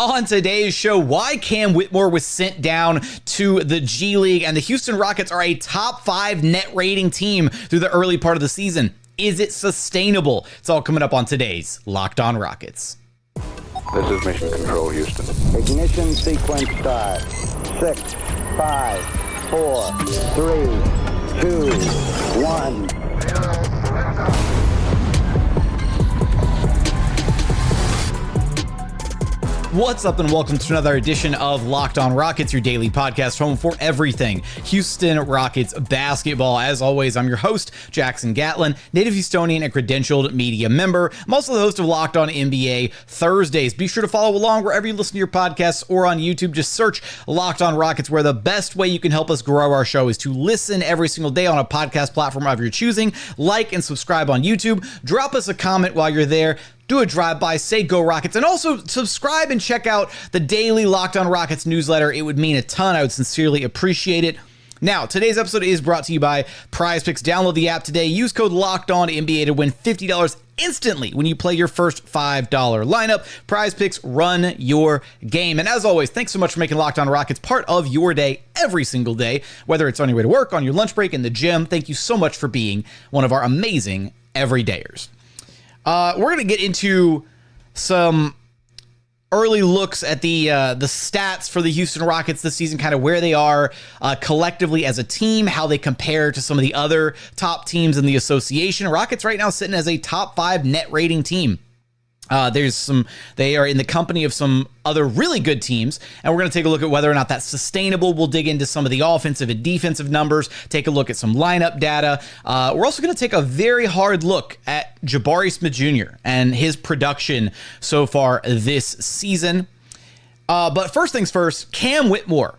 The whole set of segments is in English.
On today's show, why Cam Whitmore was sent down to the G League, and the Houston Rockets are a top 5 net rating team through the early part of the season. Is it sustainable? It's all coming up on today's Locked On Rockets. This is Mission Control, Houston. Ignition sequence start. 6, 5, 4, 3, 2, 1. What's up, and welcome to another edition of Locked On Rockets, your daily podcast home for everything Houston Rockets basketball. As always, I'm your host, Jackson Gatlin, native Houstonian and credentialed media member. I'm also the host of Locked On NBA Thursdays. Be sure to follow along wherever you listen to your podcasts or on YouTube. Just search Locked On Rockets, where the best way you can help us grow our show is to listen every single day on a podcast platform of your choosing. Like and subscribe on YouTube. Drop us a comment while you're there. Do a drive-by, say go Rockets, and also subscribe and check out the daily Locked On Rockets newsletter. It would mean a ton. I would sincerely appreciate it. Now, today's episode is brought to you by Prize Picks. Download the app today. Use code LOCKEDONNBA to win $50 instantly when you play your first $5 lineup. Prize Picks, run your game. And as always, thanks so much for making Locked On Rockets part of your day every single day, whether it's on your way to work, on your lunch break, in the gym. Thank you so much for being one of our amazing everydayers. We're going to get into some early looks at the stats for the Houston Rockets this season, kind of where they are collectively as a team, how they compare to some of the other top teams in the association. Rockets right now sitting as a top 5 net rating team. They are in the company of some other really good teams, and we're going to take a look at whether or not that's sustainable. We'll dig into some of the offensive and defensive numbers, take a look at some lineup data. We're also going to take a very hard look at Jabari Smith Jr. and his production so far this season. But first things first, Cam Whitmore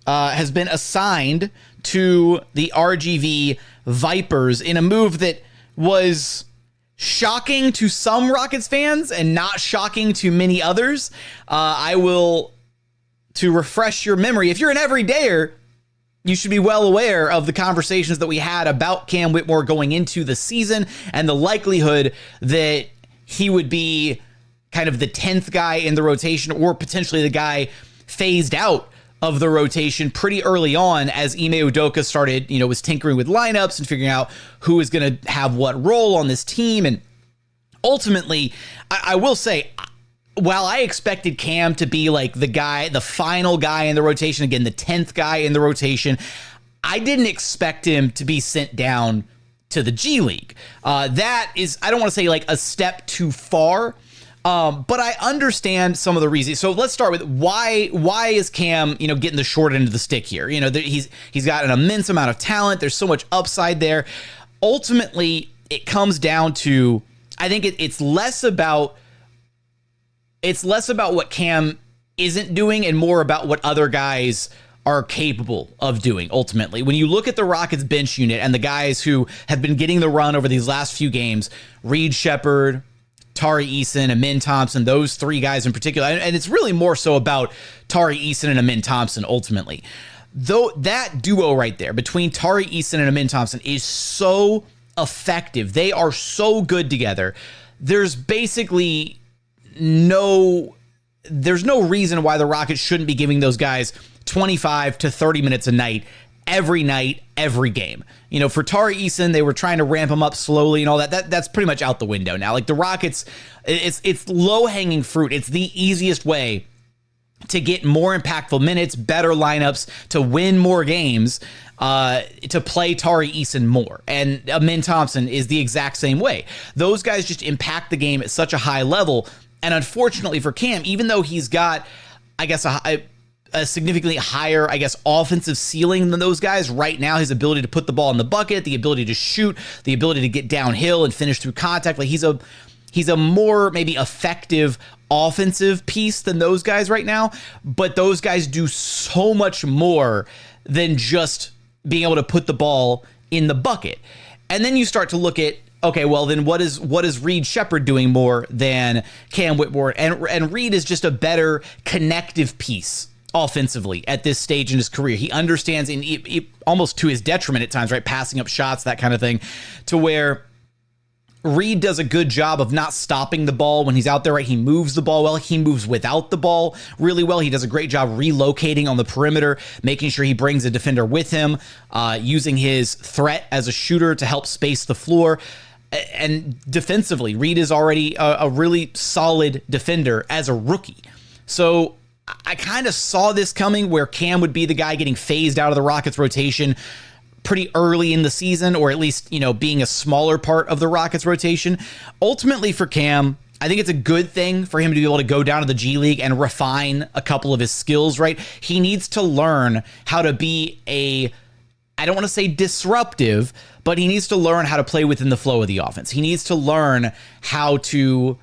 has been assigned to the RGV Vipers in a move that was shocking to some Rockets fans and not shocking to many others. To refresh your memory, if you're an everydayer, you should be well aware of the conversations that we had about Cam Whitmore going into the season and the likelihood that he would be kind of the 10th guy in the rotation, or potentially the guy phased out of the rotation pretty early on as Ime Udoka started, was tinkering with lineups and figuring out who is going to have what role on this team. And ultimately, I will say, while I expected Cam to be like the final guy in the rotation, again, the 10th guy in the rotation, I didn't expect him to be sent down to the G League. That is, I don't want to say like a step too far, but I understand some of the reasons. So let's start with why is Cam, getting the short end of the stick here? He's got an immense amount of talent. There's so much upside there. Ultimately, it comes down to, I think it's less about what Cam isn't doing and more about what other guys are capable of doing. Ultimately, when you look at the Rockets bench unit and the guys who have been getting the run over these last few games, Reed Sheppard, Tari, Eason, and Thompson, those three guys in particular, and it's really more so about Tari, Eason, and Thompson ultimately. Though that duo right there between Tari, Eason, and Thompson is so effective. They are so good together. There's basically no reason why the Rockets shouldn't be giving those guys 25 to 30 minutes a night, every game. For Tari Eason, they were trying to ramp him up slowly and all that. That's pretty much out the window now. Like the Rockets, it's low-hanging fruit. It's the easiest way to get more impactful minutes, better lineups, to win more games, to play Tari Eason more. And Thompson is the exact same way. Those guys just impact the game at such a high level. And unfortunately for Cam, even though he's got, I guess, a significantly higher, offensive ceiling than those guys right now, his ability to put the ball in the bucket, the ability to shoot, the ability to get downhill and finish through contact, like he's a more maybe effective offensive piece than those guys right now. But those guys do so much more than just being able to put the ball in the bucket. And then you start to look at, okay, well then what is Reed Sheppard doing more than Cam Whitmore? And Reed is just a better connective piece offensively at this stage in his career. He understands, almost to his detriment at times, right? Passing up shots, that kind of thing, to where Reed does a good job of not stopping the ball when he's out there, right? He moves the ball well. He moves without the ball really well. He does a great job relocating on the perimeter, making sure he brings a defender with him, using his threat as a shooter to help space the floor. And defensively, Reed is already a really solid defender as a rookie. So I kind of saw this coming where Cam would be the guy getting phased out of the Rockets rotation pretty early in the season, or at least, being a smaller part of the Rockets rotation. Ultimately for Cam, I think it's a good thing for him to be able to go down to the G League and refine a couple of his skills, right? He needs to learn how to be I don't want to say disruptive, but he needs to learn how to play within the flow of the offense. He needs to learn how to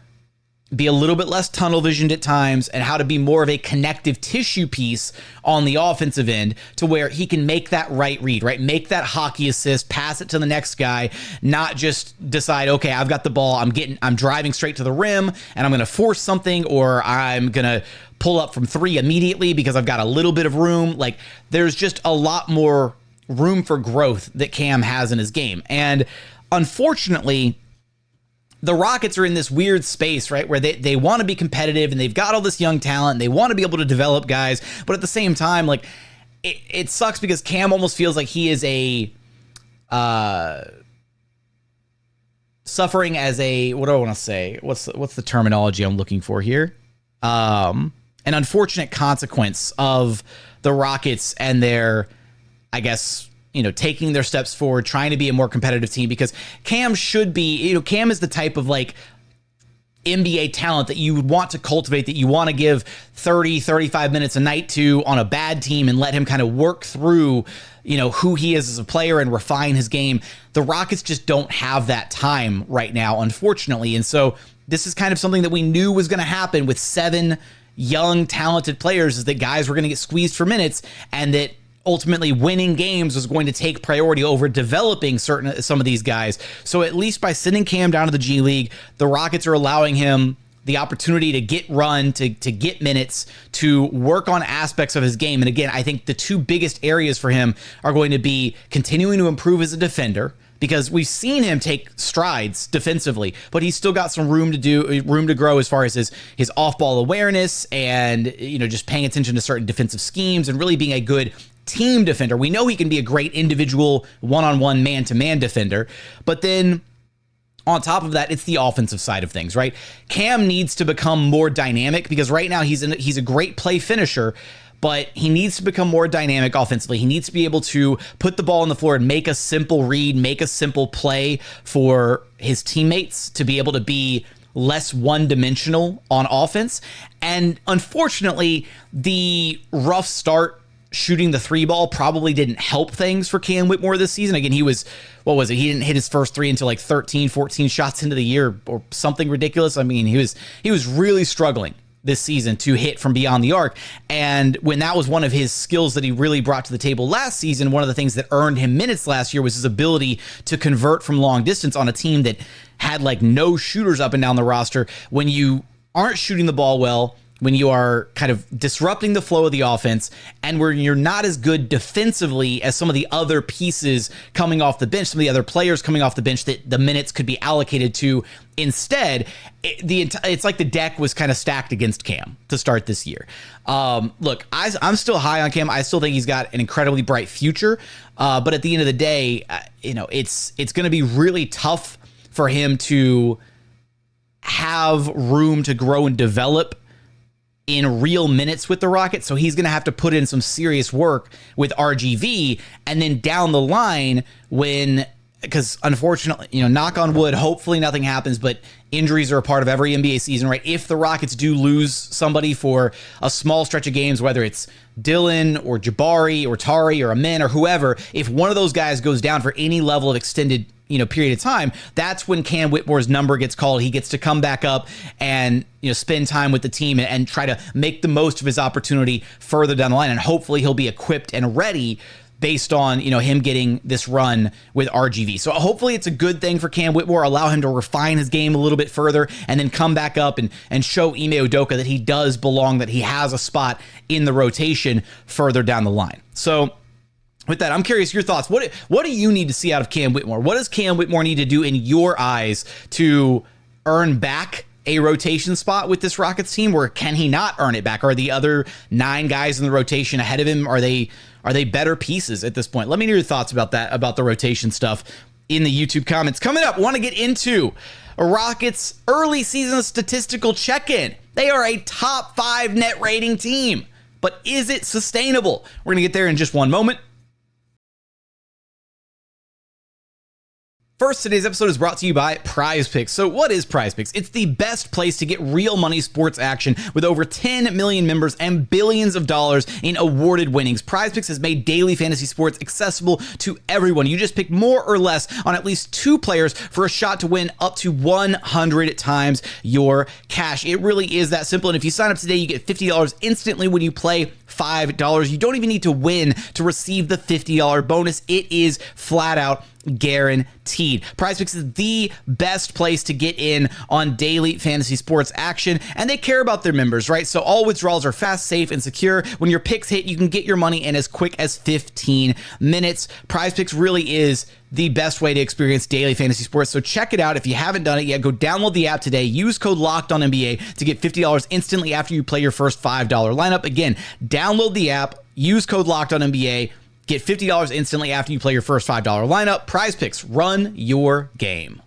be a little bit less tunnel visioned at times and how to be more of a connective tissue piece on the offensive end to where he can make that right read, right? Make that hockey assist, pass it to the next guy, not just decide, okay, I've got the ball, I'm driving straight to the rim and I'm going to force something, or I'm going to pull up from three immediately because I've got a little bit of room. Like, there's just a lot more room for growth that Cam has in his game. And unfortunately, the Rockets are in this weird space, right, where they want to be competitive and they've got all this young talent and they want to be able to develop guys, but at the same time, like, it sucks because Cam almost feels like he is suffering as what do I want to say? What's the terminology I'm looking for here? An unfortunate consequence of the Rockets and their, I guess, taking their steps forward, trying to be a more competitive team, because Cam should be, Cam is the type of like NBA talent that you would want to cultivate, that you want to give 30, 35 minutes a night to on a bad team and let him kind of work through, who he is as a player and refine his game. The Rockets just don't have that time right now, unfortunately. And so this is kind of something that we knew was going to happen with 7 young, talented players, is that guys were going to get squeezed for minutes, and that ultimately winning games was going to take priority over developing some of these guys. So at least by sending Cam down to the G League, the Rockets are allowing him the opportunity to get run, to get minutes, to work on aspects of his game. And again, I think the 2 biggest areas for him are going to be continuing to improve as a defender, because we've seen him take strides defensively, but he's still got some room to grow as far as his off-ball awareness and, just paying attention to certain defensive schemes and really being a good team defender. We know he can be a great individual one-on-one man-to-man defender, but then on top of that, it's the offensive side of things, right? Cam needs to become more dynamic, because right now he's a great play finisher, but he needs to become more dynamic offensively. He needs to be able to put the ball on the floor and make a simple read, make a simple play for his teammates to be able to be less one-dimensional on offense. And unfortunately, the rough start shooting the 3 ball probably didn't help things for Cam Whitmore this season. Again, he was, he didn't hit his first 3 until like 13, 14 shots into the year or something ridiculous. I mean, he was really struggling this season to hit from beyond the arc. And when that was one of his skills that he really brought to the table last season, one of the things that earned him minutes last year was his ability to convert from long distance on a team that had like no shooters up and down the roster. When you aren't shooting the ball well, when you are kind of disrupting the flow of the offense, and where you're not as good defensively as some of the other pieces coming off the bench, some of the other players coming off the bench that the minutes could be allocated to instead, it's like the deck was kind of stacked against Cam to start this year. Look, I'm still high on Cam. I still think he's got an incredibly bright future, but at the end of the day, it's going to be really tough for him to have room to grow and develop in real minutes with the Rockets. So he's going to have to put in some serious work with RGV, and then down the line because unfortunately, knock on wood, hopefully nothing happens, but injuries are a part of every NBA season, right? If the Rockets do lose somebody for a small stretch of games, whether it's Dylan or Jabari or Tari or Amen or whoever, if one of those guys goes down for any level of extended period of time, that's when Cam Whitmore's number gets called. He gets to come back up and spend time with the team and try to make the most of his opportunity further down the line. And hopefully he'll be equipped and ready based on him getting this run with RGV. So hopefully it's a good thing for Cam Whitmore, allow him to refine his game a little bit further, and then come back up and show Ime Udoka that he does belong, that he has a spot in the rotation further down the line. So with that, I'm curious your thoughts. What do you need to see out of Cam Whitmore? What does Cam Whitmore need to do in your eyes to earn back a rotation spot with this Rockets team, or can he not earn it back? Are the other 9 guys in the rotation ahead of him, are they better pieces at this point? Let me know your thoughts about that, about the rotation stuff in the YouTube comments. Coming up, want to get into a Rockets early season statistical check-in. They are a top 5 net rating team, but is it sustainable? We're going to get there in just one moment. First, today's episode is brought to you by Prize Picks. So what is Prize Picks? It's the best place to get real money sports action with over 10 million members and billions of dollars in awarded winnings. Prize Picks has made daily fantasy sports accessible to everyone. You just pick more or less on at least 2 players for a shot to win up to 100 times your cash. It really is that simple. And if you sign up today, you get $50 instantly when you play $5. You don't even need to win to receive the $50 bonus. It is flat out guaranteed. PrizePicks is the best place to get in on daily fantasy sports action, and they care about their members, right? So all withdrawals are fast, safe, and secure. When your picks hit, you can get your money in as quick as 15 minutes. PrizePicks really is the best way to experience daily fantasy sports. So check it out. If you haven't done it yet, go download the app today. Use code LOCKEDONNBA to get $50 instantly after you play your first $5 lineup. Again, download the app, use code LOCKEDONNBA, get $50 instantly after you play your first $5 lineup. Prize Picks, run your game.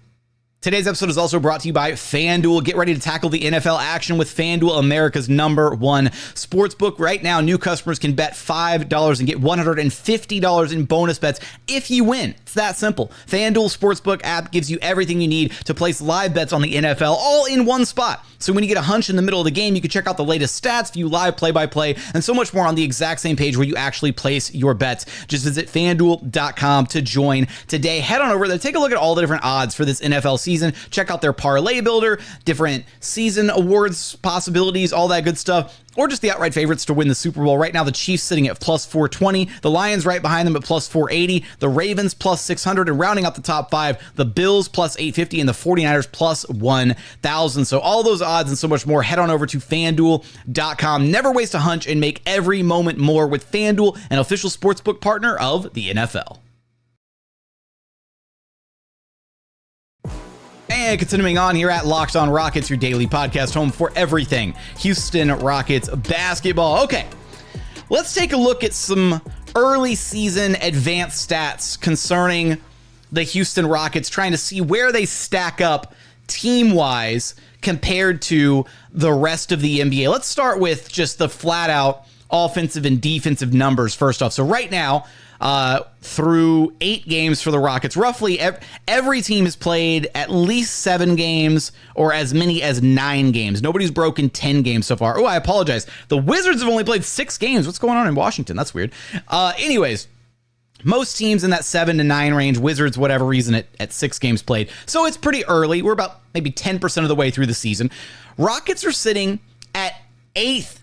Today's episode is also brought to you by FanDuel. Get ready to tackle the NFL action with FanDuel, America's #1 sportsbook. Right now, new customers can bet $5 and get $150 in bonus bets if you win. It's that simple. FanDuel Sportsbook app gives you everything you need to place live bets on the NFL all in one spot. So when you get a hunch in the middle of the game, you can check out the latest stats, view live play-by-play, and so much more on the exact same page where you actually place your bets. Just visit FanDuel.com to join today. Head on over there, take a look at all the different odds for this NFL season. Check out their parlay builder, different season awards possibilities, all that good stuff, or just the outright favorites to win the Super Bowl. Right now, the Chiefs sitting at plus 420, the Lions right behind them at plus 480, the Ravens plus 600, and rounding out the top 5, the Bills plus 850, and the 49ers plus 1,000. So all those odds and so much more, head on over to FanDuel.com. Never waste a hunch and make every moment more with FanDuel, an official sportsbook partner of the NFL. And continuing on here at Locked On Rockets, your daily podcast home for everything Houston Rockets basketball. Okay, let's take a look at some early season advanced stats concerning the Houston Rockets, trying to see where they stack up team-wise compared to the rest of the NBA. Let's start with just the flat-out offensive and defensive numbers first off. So right now, through 8 games for the Rockets, roughly every team has played at least 7 games or as many as 9 games. Nobody's broken 10 games so far. Oh, I apologize. The Wizards have only played 6 games. What's going on in Washington? That's weird. Anyways, most teams in that 7 to 9 range, Wizards, whatever reason, at 6 games played. So it's pretty early. We're about maybe 10% of the way through the season. Rockets are sitting at 8th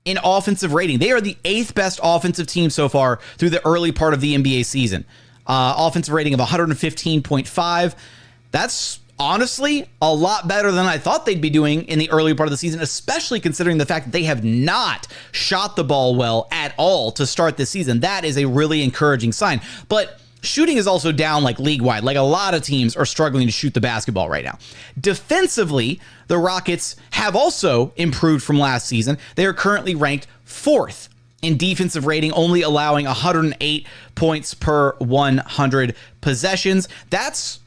in offensive rating. They are the 8th best offensive team so far through the early part of the NBA season. Offensive rating of 115.5. That's honestly a lot better than I thought they'd be doing in the early part of the season, especially considering the fact that they have not shot the ball well at all to start this season. That is a really encouraging sign. But shooting is also down like league-wide. Like a lot of teams are struggling to shoot the basketball right now. Defensively, the Rockets have also improved from last season. They are currently ranked 4th in defensive rating, only allowing 108 points per 100 possessions. That's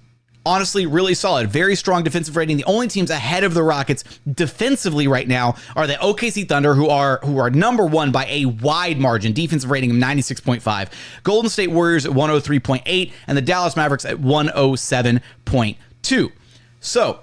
honestly really solid. Very strong defensive rating. The only teams ahead of the Rockets defensively right now are the OKC Thunder, who are #1 by a wide margin, defensive rating of 96.5. Golden State Warriors at 103.8, and the Dallas Mavericks at 107.2. So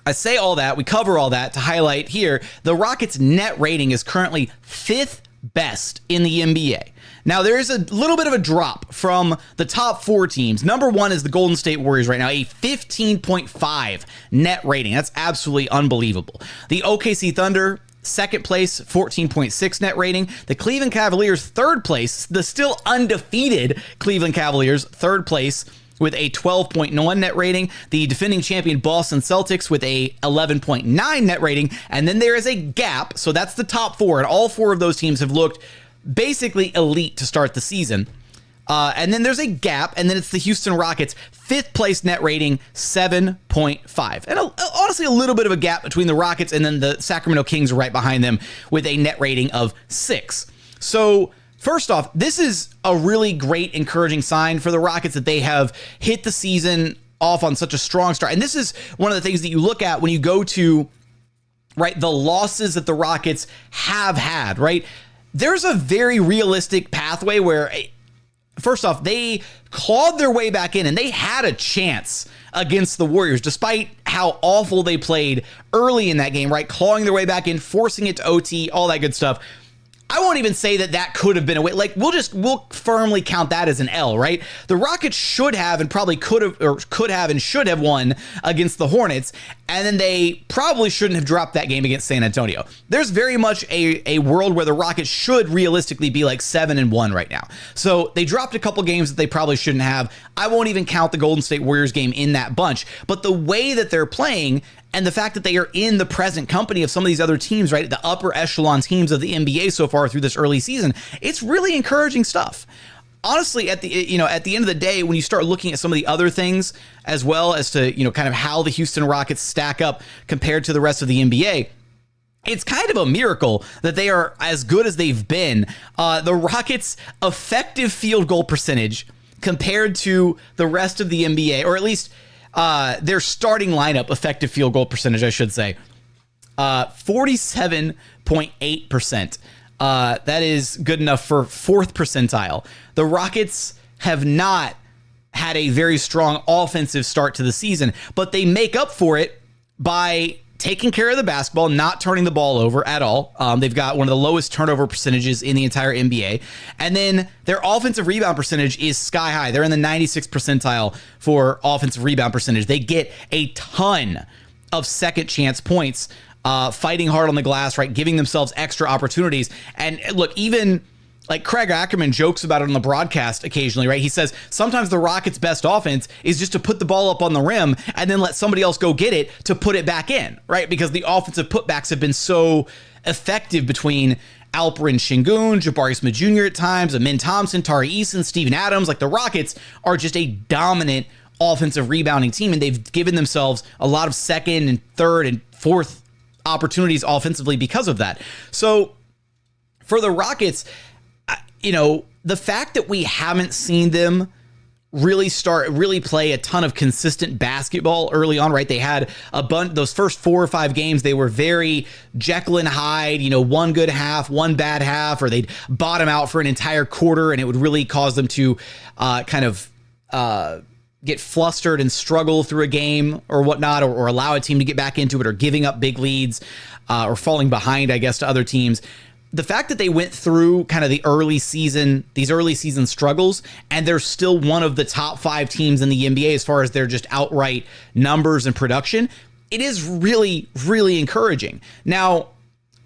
I say all that, we cover all that to highlight here, the Rockets' net rating is currently 5th best in the NBA. Now, there is a little bit of a drop from the top 4 teams. #1 is the Golden State Warriors right now, a 15.5 net rating. That's absolutely unbelievable. The OKC Thunder, 2nd place, 14.6 net rating. The Cleveland Cavaliers, 3rd place, the still undefeated Cleveland Cavaliers, 3rd place, with a 12.1 net rating. The defending champion Boston Celtics with a 11.9 net rating. And then there is a gap. So that's the top 4. And all 4 of those teams have looked basically elite to start the season. And then there's a gap, and then it's the Houston Rockets, 5th place net rating, 7.5. And honestly, a little bit of a gap between the Rockets and then the Sacramento Kings right behind them with a net rating of 6. So first off, this is a really great, encouraging sign for the Rockets that they have hit the season off on such a strong start. And this is one of the things that you look at when you go to, right, the losses that the Rockets have had, right? There's a very realistic pathway where, first off, they clawed their way back in and they had a chance against the Warriors, despite how awful they played early in that game, right? Clawing their way back in, forcing it to OT, all that good stuff. I won't even say that could have been a way. Like, we'll firmly count that as an L, right? The Rockets should have and probably could have and should have won against the Hornets, and then they probably shouldn't have dropped that game against San Antonio. There's very much a world where the Rockets should realistically be like 7-1 right now. So they dropped a couple games that they probably shouldn't have. I won't even count the Golden State Warriors game in that bunch, but the way that they're playing and the fact that they are in the present company of some of these other teams, right, the upper echelon teams of the NBA so far through this early season, it's really encouraging stuff. Honestly, at the end of the day, when you start looking at some of the other things as well as to, kind of how the Houston Rockets stack up compared to the rest of the NBA, it's kind of a miracle that they are as good as they've been. The Rockets' effective field goal percentage compared to the rest of the NBA, or at least their starting lineup effective field goal percentage, I should say, 47.8%. That is good enough for 4th percentile. The Rockets have not had a very strong offensive start to the season, but they make up for it by taking care of the basketball, not turning the ball over at all. They've got one of the lowest turnover percentages in the entire NBA. And then their offensive rebound percentage is sky high. They're in the 96th percentile for offensive rebound percentage. They get a ton of second chance points, fighting hard on the glass, right? Giving themselves extra opportunities. And look, even like Craig Ackerman jokes about it on the broadcast occasionally, right? He says sometimes the Rockets' best offense is just to put the ball up on the rim and then let somebody else go get it to put it back in, right? Because the offensive putbacks have been so effective between Alperen, Sengun, Jabari Smith Jr. at times, Amin Thompson, Tari, Eason, Steven Adams. Like, the Rockets are just a dominant offensive rebounding team, and they've given themselves a lot of second and third and fourth opportunities offensively because of that. So for the Rockets, the fact that we haven't seen them really play a ton of consistent basketball early on, right? They had a bunch, those first 4 or 5 games, they were very Jekyll and Hyde, one good half, one bad half, or they'd bottom out for an entire quarter, and it would really cause them to get flustered and struggle through a game or whatnot, or allow a team to get back into it, or giving up big leads, or falling behind, I guess, to other teams. The fact that they went through kind of these early season struggles, and they're still one of the top 5 teams in the NBA as far as their just outright numbers and production, it is really, really encouraging. Now,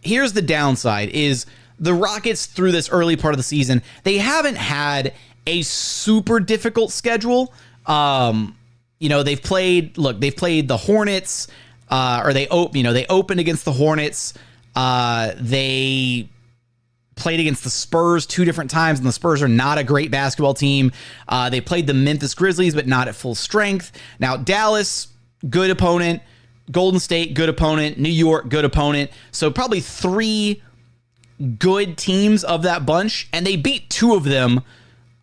here's the downside is the Rockets through this early part of the season, they haven't had a super difficult schedule. They've played the Hornets, or they opened against the Hornets. They played against the Spurs 2 different times, and the Spurs are not a great basketball team. They played the Memphis Grizzlies, but not at full strength. Now, Dallas, good opponent. Golden State, good opponent. New York, good opponent. So probably 3 good teams of that bunch, and they beat 2 of them.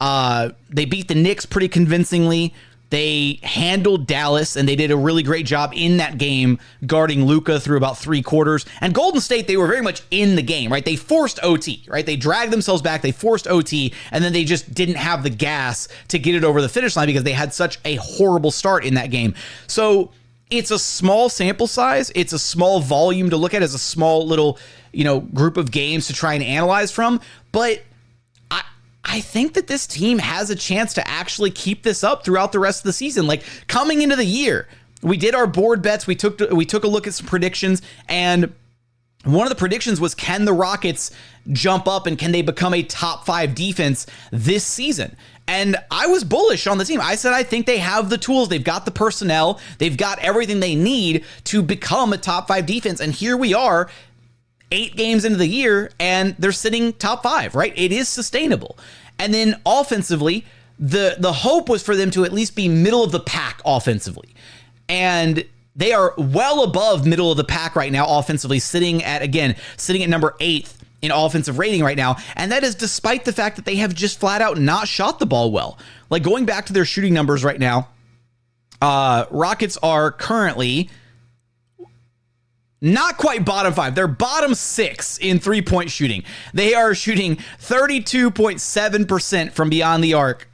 They beat the Knicks pretty convincingly. They handled Dallas, and they did a really great job in that game guarding Luka through about 3 quarters. And Golden State, they were very much in the game, right? They forced OT, right? They dragged themselves back. They forced OT, and then they just didn't have the gas to get it over the finish line because they had such a horrible start in that game. So it's a small sample size. It's a small volume to look at as a small little, group of games to try and analyze from. But I think that this team has a chance to actually keep this up throughout the rest of the season. Like, coming into the year, we did our board bets. We took a look at some predictions, and one of the predictions was, can the Rockets jump up and can they become a top 5 defense this season? And I was bullish on the team. I said, I think they have the tools. They've got the personnel. They've got everything they need to become a top 5 defense. And here we are, 8 games into the year, and they're sitting top 5, right? It is sustainable. And then offensively, the hope was for them to at least be middle of the pack offensively. And they are well above middle of the pack right now offensively, sitting at number 8th in offensive rating right now. And that is despite the fact that they have just flat out not shot the ball well. Like, going back to their shooting numbers right now, Rockets are currently not quite bottom 5. They're bottom 6 in 3-point shooting. They are shooting 32.7% from beyond the arc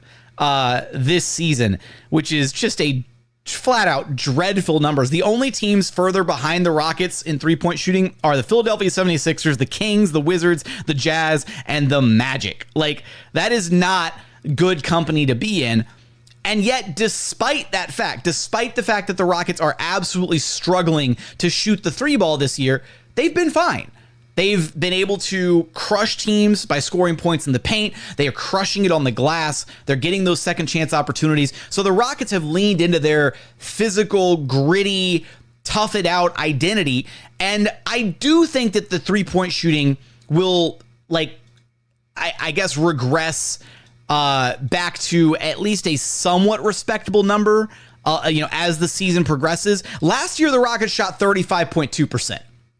this season, which is just a flat out dreadful numbers. The only teams further behind the Rockets in 3-point shooting are the Philadelphia 76ers, the Kings, the Wizards, the Jazz, and the Magic. Like, that is not good company to be in. And yet, despite the fact that the Rockets are absolutely struggling to shoot the 3 ball this year, they've been fine. They've been able to crush teams by scoring points in the paint. They are crushing it on the glass. They're getting those second chance opportunities. So the Rockets have leaned into their physical, gritty, tough it out identity. And I do think that the 3-point shooting will, I guess, regress back to at least a somewhat respectable number, as the season progresses. Last year, the Rockets shot 35.2%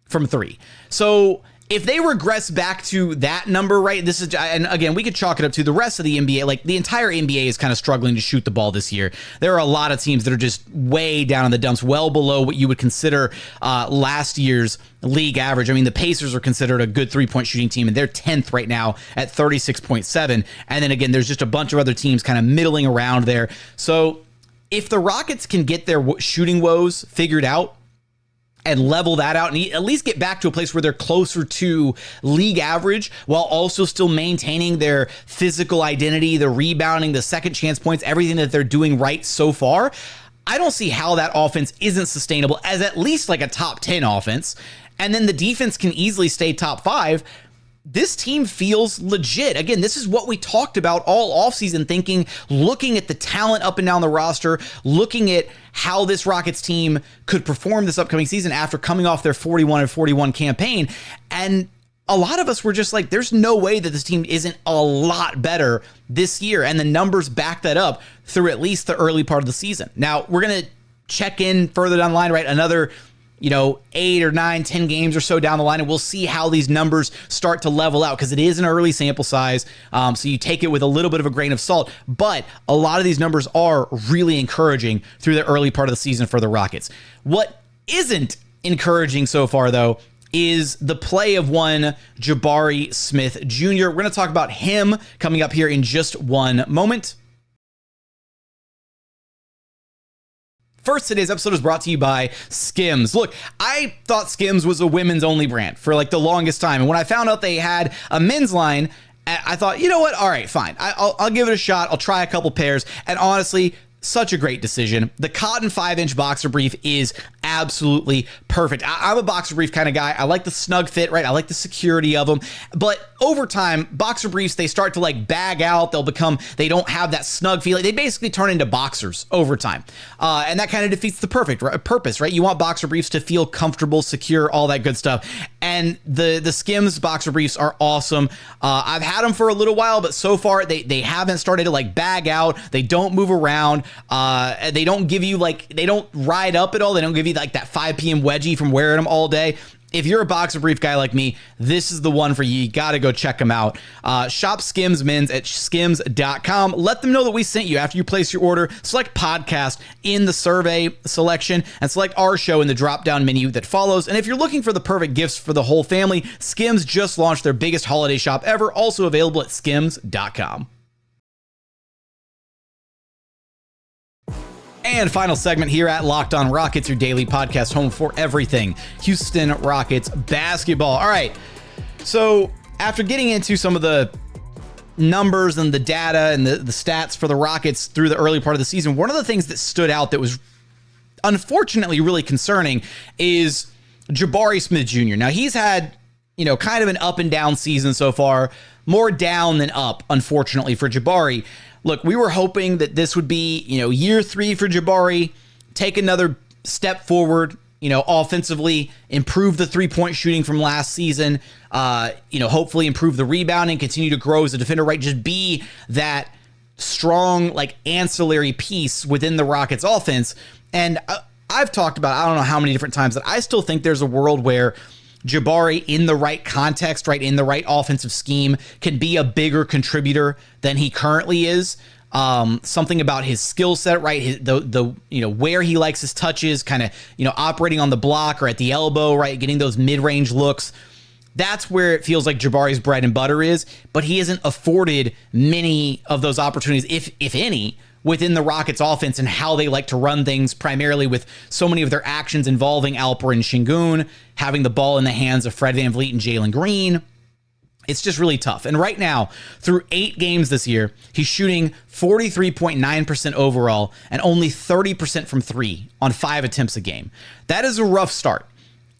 from 3. So if they regress back to that number, right, and again, we could chalk it up to the rest of the NBA. Like, the entire NBA is kind of struggling to shoot the ball this year. There are a lot of teams that are just way down in the dumps, well below what you would consider last year's league average. I mean, the Pacers are considered a good 3-point shooting team, and they're 10th right now at 36.7. And then again, there's just a bunch of other teams kind of middling around there. So if the Rockets can get their shooting woes figured out and level that out and at least get back to a place where they're closer to league average while also still maintaining their physical identity, the rebounding, the second chance points, everything that they're doing right so far, I don't see how that offense isn't sustainable as at least like a top 10 offense. And then the defense can easily stay top 5. This team feels legit. Again, this is what we talked about all offseason, looking at the talent up and down the roster, looking at how this Rockets team could perform this upcoming season after coming off their 41-41 campaign. And a lot of us were just like, there's no way that this team isn't a lot better this year. And the numbers back that up through at least the early part of the season. Now, we're going to check in further down the line, right? Another 8 or 9, 10 games or so down the line, and we'll see how these numbers start to level out, because it is an early sample size. So you take it with a little bit of a grain of salt, but a lot of these numbers are really encouraging through the early part of the season for the Rockets. What isn't encouraging so far, though, is the play of one Jabari Smith Jr. We're going to talk about him coming up here in just one moment. First, today's episode is brought to you by Skims. Look, I thought Skims was a women's only brand for like the longest time. And when I found out they had a men's line, I thought, you know what? All right, fine. I'll give it a shot. I'll try a couple pairs. And honestly, such a great decision. The cotton 5-inch boxer brief is absolutely perfect. I'm a boxer brief kind of guy. I like the snug fit, right? I like the security of them. But over time, boxer briefs, they start to like bag out. They don't have that snug feeling. They basically turn into boxers over time. And that kind of defeats the purpose, right? You want boxer briefs to feel comfortable, secure, all that good stuff. And the Skims boxer briefs are awesome. I've had them for a little while, but so far they haven't started to like bag out. They don't move around. They don't give you they don't ride up at all. They don't give you like that 5 p.m. wedgie from wearing them all day. If you're a boxer brief guy like me, this is the one for you. You got to go check them out. Shop Skims Men's at skims.com. Let them know that we sent you after you place your order. Select podcast in the survey selection and select our show in the drop-down menu that follows. And if you're looking for the perfect gifts for the whole family, Skims just launched their biggest holiday shop ever, also available at skims.com. And final segment here at Locked On Rockets, your daily podcast home for everything Houston Rockets basketball. All right, so after getting into some of the numbers and the data and the stats for the Rockets through the early part of the season, one of the things that stood out that was unfortunately really concerning is Jabari Smith Jr. Now, he's had, kind of an up and down season so far, more down than up, unfortunately, for Jabari. Look, we were hoping that this would be, year 3 for Jabari, take another step forward, offensively improve the three-point shooting from last season, hopefully improve the rebounding, continue to grow as a defender, right? Just be that strong, like, ancillary piece within the Rockets offense. And I've talked about, I don't know how many different times, that I still think there's a world where Jabari, in the right context, right, in the right offensive scheme, can be a bigger contributor than he currently is. Something about his skill set, right? Where he likes his touches, kind of, operating on the block or at the elbow, right? Getting those mid-range looks. That's where it feels like Jabari's bread and butter is, but he isn't afforded many of those opportunities, if any, within the Rockets offense and how they like to run things, primarily with so many of their actions involving Alperen and Sengun, having the ball in the hands of Fred VanVleet and Jalen Green. It's just really tough. And right now, through 8 games this year, he's shooting 43.9% overall and only 30% from 3 on 5 attempts a game. That is a rough start.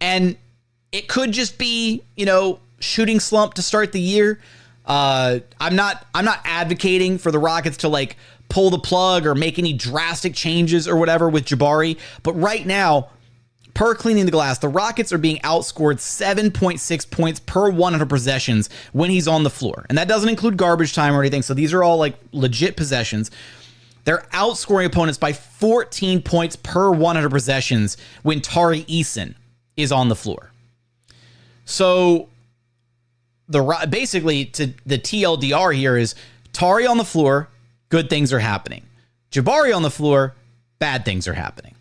And it could just be, shooting slump to start the year. I'm not advocating for the Rockets to, like, pull the plug or make any drastic changes or whatever with Jabari. But right now, per Cleaning the Glass, the Rockets are being outscored 7.6 points per 100 possessions when he's on the floor. And that doesn't include garbage time or anything. So these are all, like, legit possessions. They're outscoring opponents by 14 points per 100 possessions when Tari Eason is on the floor. So basically, the TLDR here is Tari on the floor, good things are happening. Jabari on the floor, bad things are happening.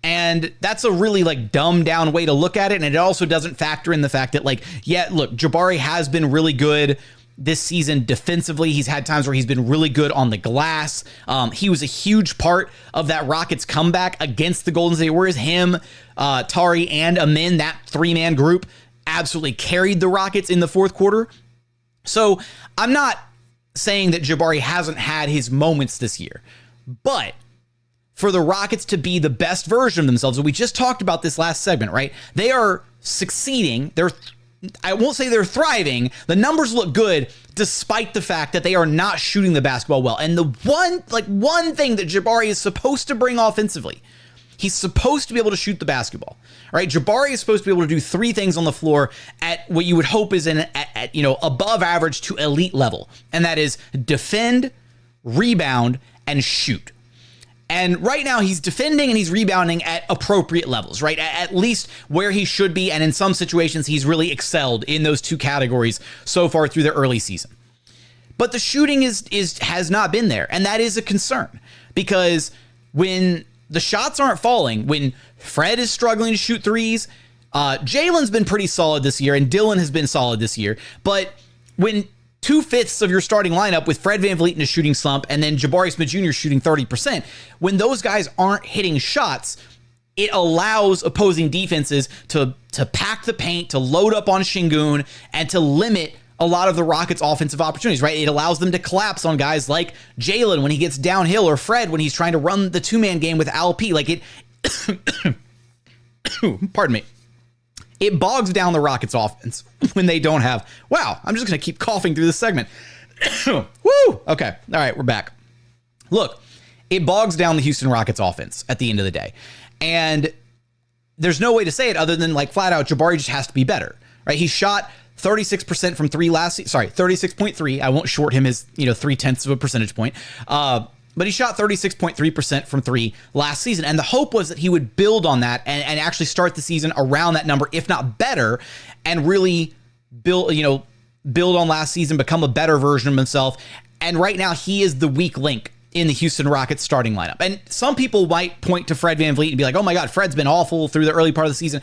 And that's a really, like, dumbed down way to look at it. And it also doesn't factor in the fact that, like, look, Jabari has been really good this season defensively. He's had times where he's been really good on the glass. He was a huge part of that Rockets comeback against the Golden State Warriors. Him, Tari, and Amin, that 3-man group, absolutely carried the Rockets in the fourth quarter. So I'm not saying that Jabari hasn't had his moments this year, but for the Rockets to be the best version of themselves, and we just talked about this last segment, right? They are succeeding. I won't say they're thriving. The numbers look good despite the fact that they are not shooting the basketball well. And the one thing that Jabari is supposed to bring offensively, he's supposed to be able to shoot the basketball. Right? Jabari is supposed to be able to do 3 things on the floor at what you would hope is at above average to elite level. And that is defend, rebound, and shoot. And right now he's defending and he's rebounding at appropriate levels, right? At least where he should be. And in some situations, he's really excelled in those 2 categories so far through the early season. But the shooting has not been there. And that is a concern, because when the shots aren't falling, when Fred is struggling to shoot threes, Jalen's been pretty solid this year, and Dylan has been solid this year. But when 2/5 of your starting lineup with Fred VanVleet in a shooting slump and then Jabari Smith Jr. shooting 30%, when those guys aren't hitting shots, it allows opposing defenses to pack the paint, to load up on Sengun, and to limit a lot of the Rockets' offensive opportunities, right? It allows them to collapse on guys like Jalen when he gets downhill, or Fred when he's trying to run the 2-man game with Alp. Like, it, pardon me, it bogs down the Rockets' offense when they don't have, wow, I'm just going to keep coughing through this segment. Woo! Okay, all right, we're back. Look, it bogs down the Houston Rockets' offense at the end of the day. And there's no way to say it other than, like, flat out, Jabari just has to be better, right? He shot 36% from 3 last season. Sorry, 36.3. I won't short him his, 0.3 of a percentage point. But he shot 36.3% from 3 last season. And the hope was that he would build on that and actually start the season around that number, if not better, and really build on last season, become a better version of himself. And right now he is the weak link in the Houston Rockets starting lineup. And some people might point to Fred VanVleet and be like, oh my God, Fred's been awful through the early part of the season.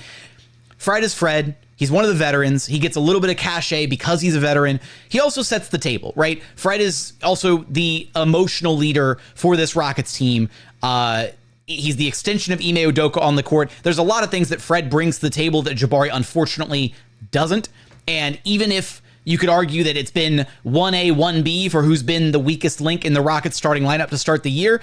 Fred is Fred. He's one of the veterans. He gets a little bit of cachet because he's a veteran. He also sets the table, right? Fred is also the emotional leader for this Rockets team. He's the extension of Ime Udoka on the court. There's a lot of things that Fred brings to the table that Jabari unfortunately doesn't. And even if you could argue that it's been 1A, 1B for who's been the weakest link in the Rockets starting lineup to start the year,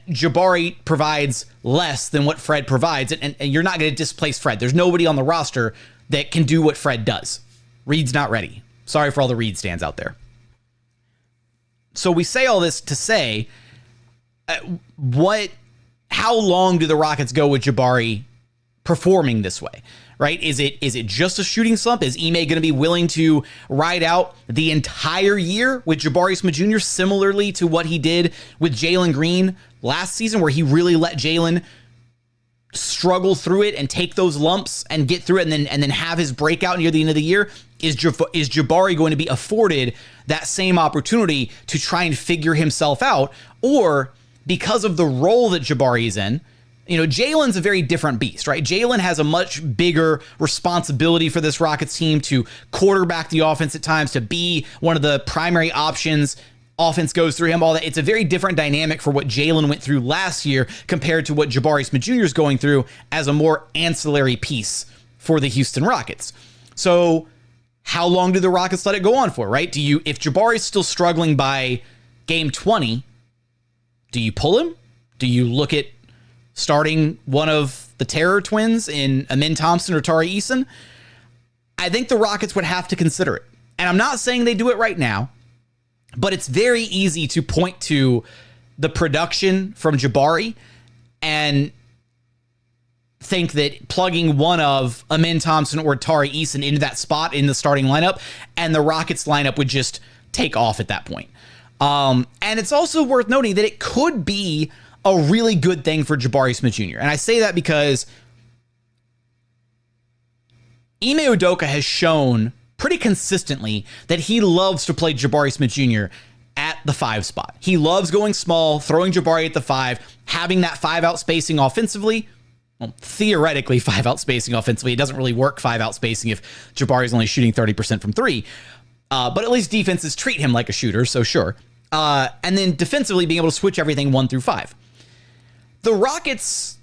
Jabari provides less than what Fred provides. And you're not going to displace Fred. There's nobody on the roster that can do what Fred does. Reed's not ready. Sorry for all the Reed stands out there. So we say all this to say, how long do the Rockets go with Jabari performing this way, right? Is it just a shooting slump? Is Ime going to be willing to ride out the entire year with Jabari Smith Jr. similarly to what he did with Jalen Green last season, where he really let Jalen struggle through it and take those lumps and get through it and then have his breakout near the end of the year? Is Jabari going to be afforded that same opportunity to try and figure himself out? Or because of the role that Jabari is in, Jalen's a very different beast, right? Jalen has a much bigger responsibility for this Rockets team to quarterback the offense at times, to be one of the primary options. Offense goes through him, all that. It's a very different dynamic for what Jalen went through last year compared to what Jabari Smith Jr. is going through as a more ancillary piece for the Houston Rockets. So how long do the Rockets let it go on for, right? If Jabari's still struggling by game 20, do you pull him? Do you look at starting one of the Terror twins in Amin Thompson or Tari Eason? I think the Rockets would have to consider it. And I'm not saying they do it right now, but it's very easy to point to the production from Jabari and think that plugging one of Amin Thompson or Tari Eason into that spot in the starting lineup and the Rockets lineup would just take off at that point. And it's also worth noting that it could be a really good thing for Jabari Smith Jr. And I say that because Ime Udoka has shown pretty consistently that he loves to play Jabari Smith Jr. at the 5 spot. He loves going small, throwing Jabari at the 5, having that 5-out spacing offensively. Well, theoretically 5-out spacing offensively. It doesn't really work 5-out spacing if Jabari's only shooting 30% from 3. But at least defenses treat him like a shooter, so sure. And then defensively being able to switch everything 1 through 5. The Rockets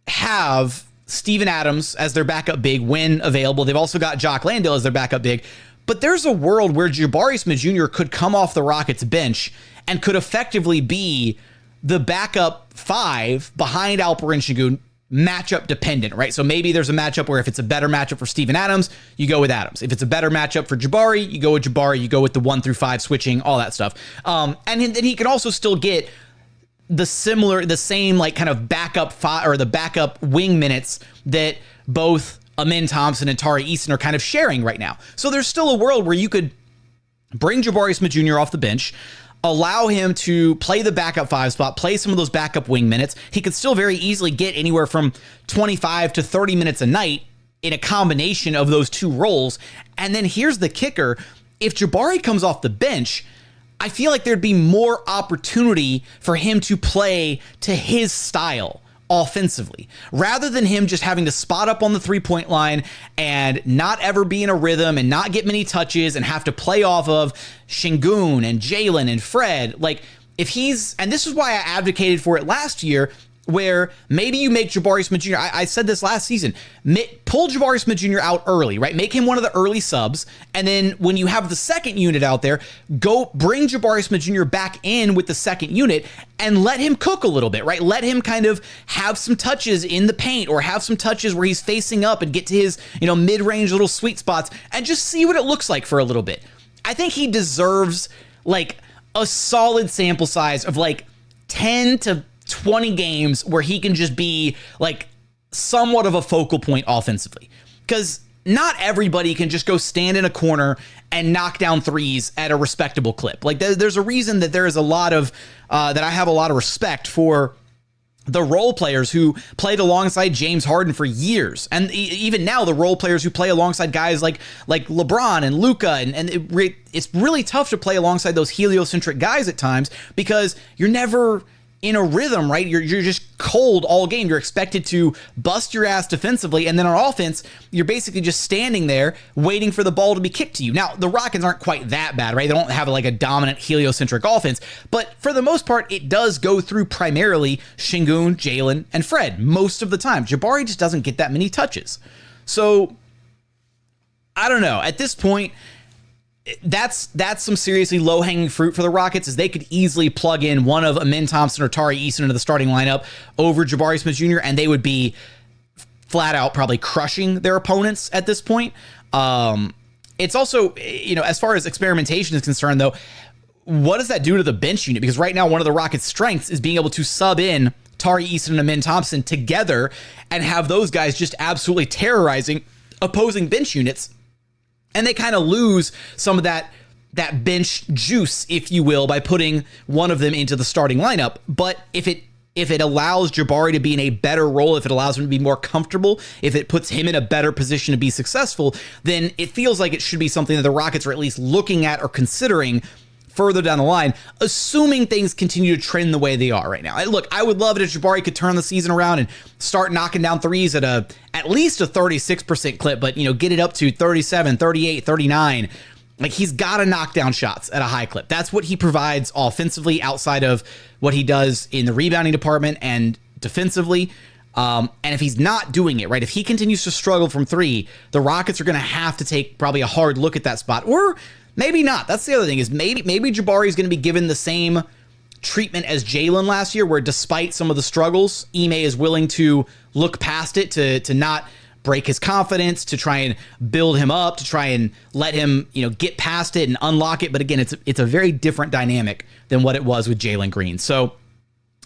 have Steven Adams as their backup big when available. They've also got Jock Landale as their backup big. But there's a world where Jabari Smith Jr. could come off the Rockets bench and could effectively be the backup 5 behind Alperen Sengun, matchup dependent, right? So maybe there's a matchup where if it's a better matchup for Steven Adams, you go with Adams. If it's a better matchup for Jabari, you go with Jabari. You go with the 1 through 5 switching, all that stuff. And then he can also still get the same like kind of backup 5 or the backup wing minutes that both Amin Thompson and Tari Eason are kind of sharing right now. So there's still a world where you could bring Jabari Smith Jr. off the bench, allow him to play the backup 5 spot, play some of those backup wing minutes. He could still very easily get anywhere from 25 to 30 minutes a night in a combination of those two roles. And then here's the kicker. If Jabari comes off the bench, I feel like there'd be more opportunity for him to play to his style offensively, rather than him just having to spot up on the 3-point line and not ever be in a rhythm and not get many touches and have to play off of Sengun and Jalen and Fred. Like, if he's, and this is why I advocated for it last year, where maybe you make Jabari Smith Jr. I said this last season, pull Jabari Smith Jr. out early, right? Make him one of the early subs. And then when you have the second unit out there, go bring Jabari Smith Jr. back in with the second unit and let him cook a little bit, right? Let him kind of have some touches in the paint or have some touches where he's facing up and get to his, mid-range little sweet spots and just see what it looks like for a little bit. I think he deserves like a solid sample size of like 10 to 20 games where he can just be like somewhat of a focal point offensively, because not everybody can just go stand in a corner and knock down threes at a respectable clip. Like there's a reason that there is a lot of that I have a lot of respect for the role players who played alongside James Harden for years. And even now, the role players who play alongside guys like LeBron and Luka. And it's really tough to play alongside those heliocentric guys at times because you're never in a rhythm, right? You're just cold all game. You're expected to bust your ass defensively. And then on offense, you're basically just standing there waiting for the ball to be kicked to you. Now, the Rockets aren't quite that bad, right? They don't have like a dominant heliocentric offense, but for the most part, it does go through primarily Sengun, Jalen, and Fred most of the time. Jabari just doesn't get that many touches. So I don't know. At this point, that's some seriously low-hanging fruit for the Rockets, is they could easily plug in one of Amin Thompson or Tari Eason into the starting lineup over Jabari Smith Jr., and they would be flat out probably crushing their opponents at this point. It's also, as far as experimentation is concerned, though, what does that do to the bench unit? Because right now, one of the Rockets' strengths is being able to sub in Tari, Eason, and Amin Thompson together and have those guys just absolutely terrorizing opposing bench units. And they kind of lose some of that bench juice, if you will, by putting one of them into the starting lineup. But if it allows Jabari to be in a better role, if it allows him to be more comfortable, if it puts him in a better position to be successful, then it feels like it should be something that the Rockets are at least looking at or considering further down the line, assuming things continue to trend the way they are right now. Look, I would love it if Jabari could turn the season around and start knocking down threes at least a 36% clip, but get it up to 37, 38, 39. Like, he's got to knock down shots at a high clip. That's what he provides offensively outside of what he does in the rebounding department and defensively. And if he's not doing it, right, if he continues to struggle from three, the Rockets are going to have to take probably a hard look at that spot, or maybe not. That's the other thing, is maybe Jabari is going to be given the same treatment as Jalen last year, where despite some of the struggles, Ime is willing to look past it, to not break his confidence, to try and build him up, to try and let him, get past it and unlock it. But again, it's a very different dynamic than what it was with Jalen Green. So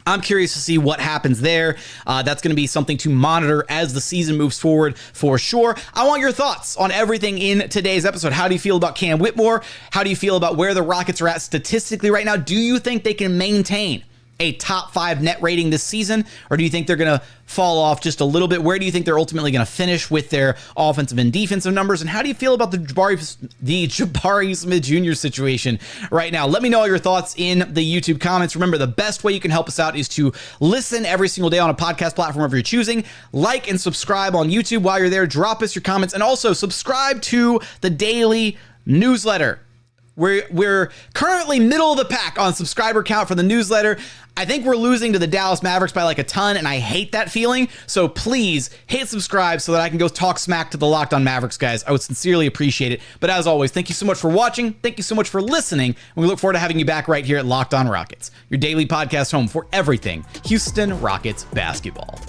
I'm curious to see what happens there. That's going to be something to monitor as the season moves forward for sure. I want your thoughts on everything in today's episode. How do you feel about Cam Whitmore? How do you feel about where the Rockets are at statistically right now? Do you think they can maintain a top 5 net rating this season, or do you think they're going to fall off just a little bit? Where do you think they're ultimately going to finish with their offensive and defensive numbers? And how do you feel about the Jabari Smith Jr. situation right now? Let me know all your thoughts in the YouTube comments. Remember, the best way you can help us out is to listen every single day on a podcast platform of your choosing. Like and subscribe on YouTube while you're there. Drop us your comments, and also subscribe to the daily newsletter. We're currently middle of the pack on subscriber count for the newsletter. I think we're losing to the Dallas Mavericks by like a ton, and I hate that feeling. So please hit subscribe so that I can go talk smack to the Locked On Mavericks guys. I would sincerely appreciate it. But as always, thank you so much for watching. Thank you so much for listening. And we look forward to having you back right here at Locked On Rockets, your daily podcast home for everything Houston Rockets basketball.